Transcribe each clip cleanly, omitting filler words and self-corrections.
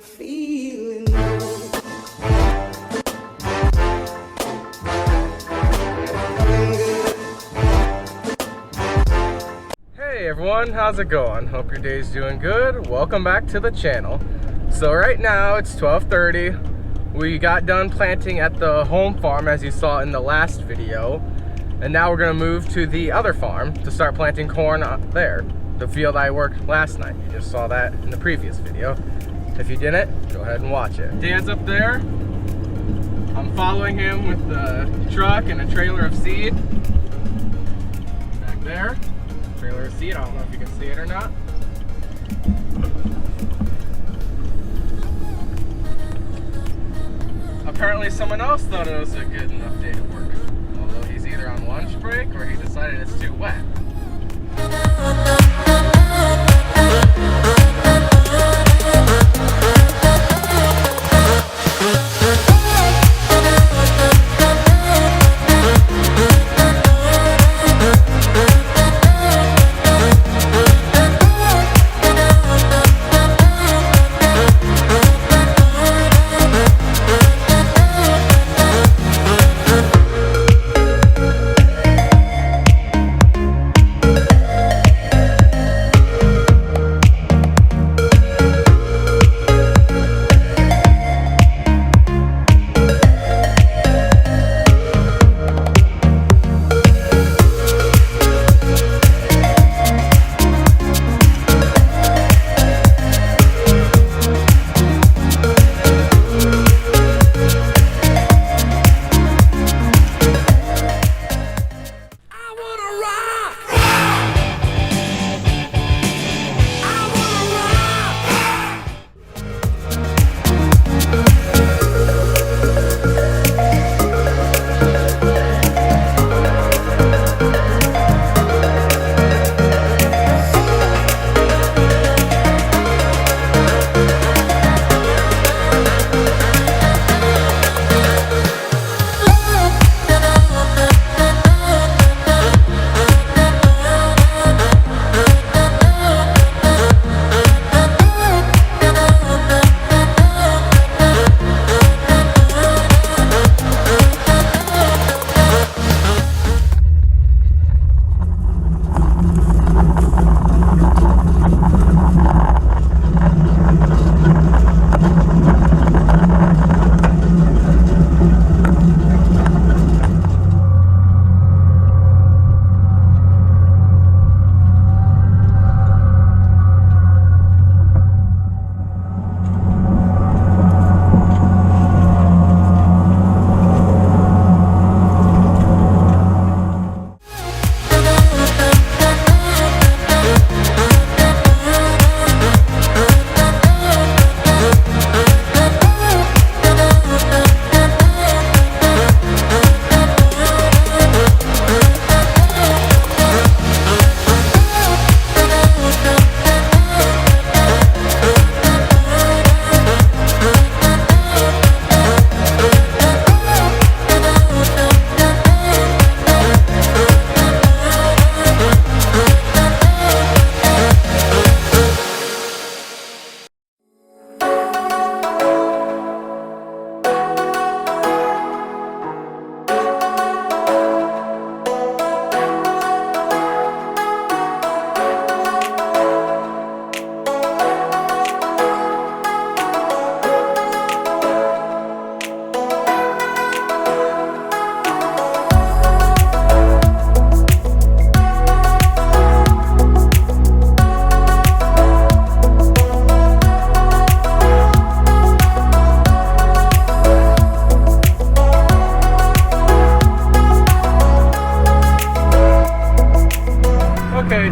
I'm feeling good. Hey everyone, how's it going? Hope your day's doing good. Welcome back to the channel. So right now it's 12:30. We got done planting at the home farm as you saw in the last video. And now we're gonna move to the other farm to start planting corn there. The field I worked last night. You just saw that in the previous video. If you didn't, go ahead and watch it. Dan's up there. I'm following him with the truck and a trailer of seed. Back there. Trailer of seed. I don't know if you can see it or not. Apparently someone else thought it was a good enough day to work. Although he's either on lunch break or he decided it's too wet.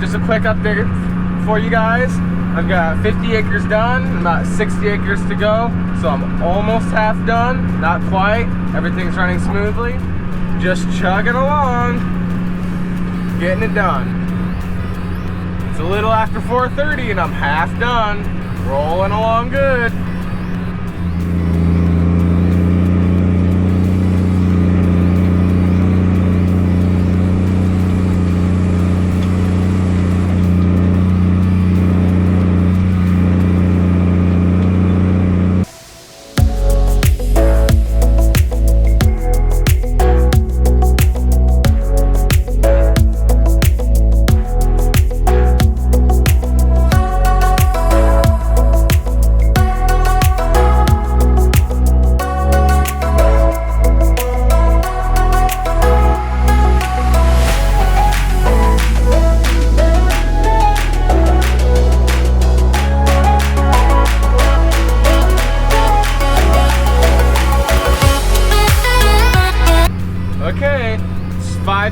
Just a quick update for you guys. I've got 50 acres done, about 60 acres to go, so I'm almost half done, not quite. Everything's running smoothly. Just chugging along, getting it done. It's a little after 4:30 and I'm half done, rolling along good.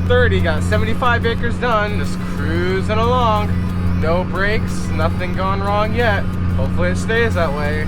12:30, got 75 acres done, just cruising along. No brakes, nothing gone wrong yet. Hopefully it stays that way.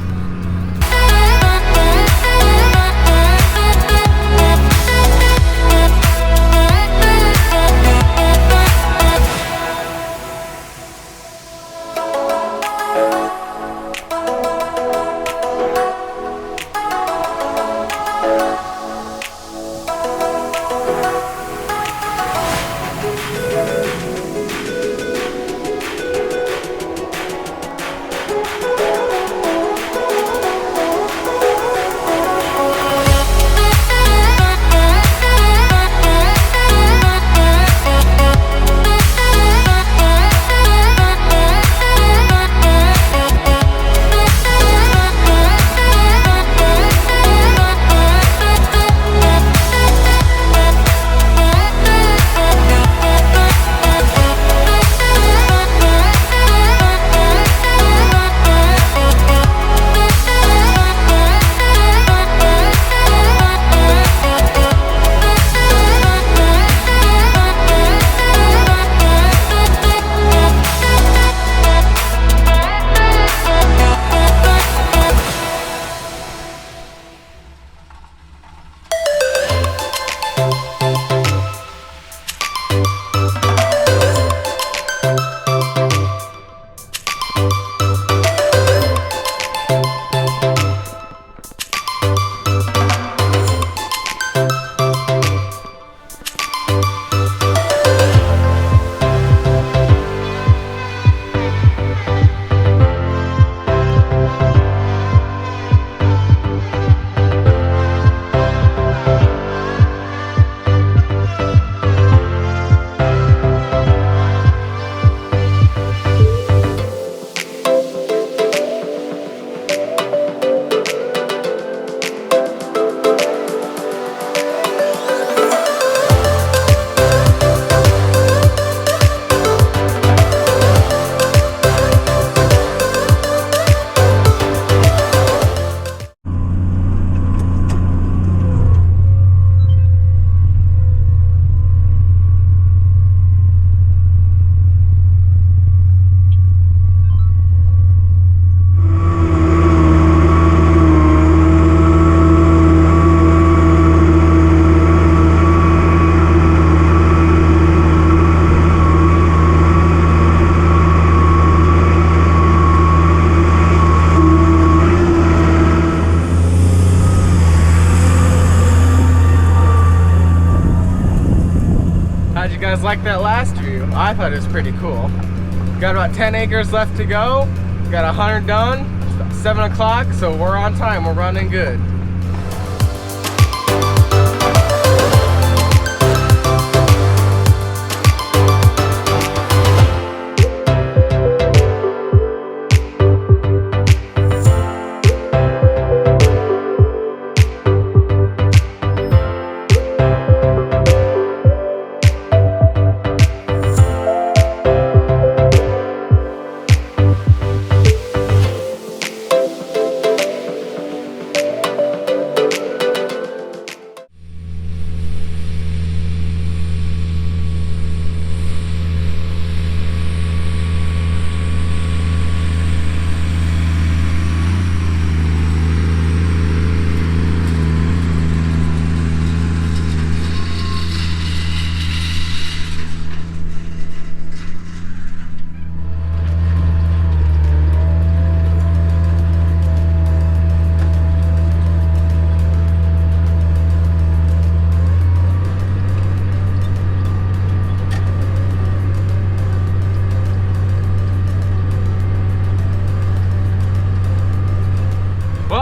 How'd you guys like that last view? I thought it was pretty cool. Got about 10 acres left to go. Got 100 done. It's about 7 o'clock, so we're on time. We're running good.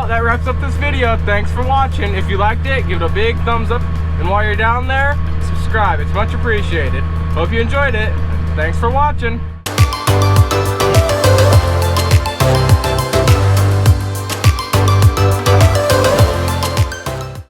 That wraps up this video. Thanks for watching. If you liked it, give it a big thumbs up, and while you're down there, subscribe. It's much appreciated. Hope you enjoyed it. Thanks for watching.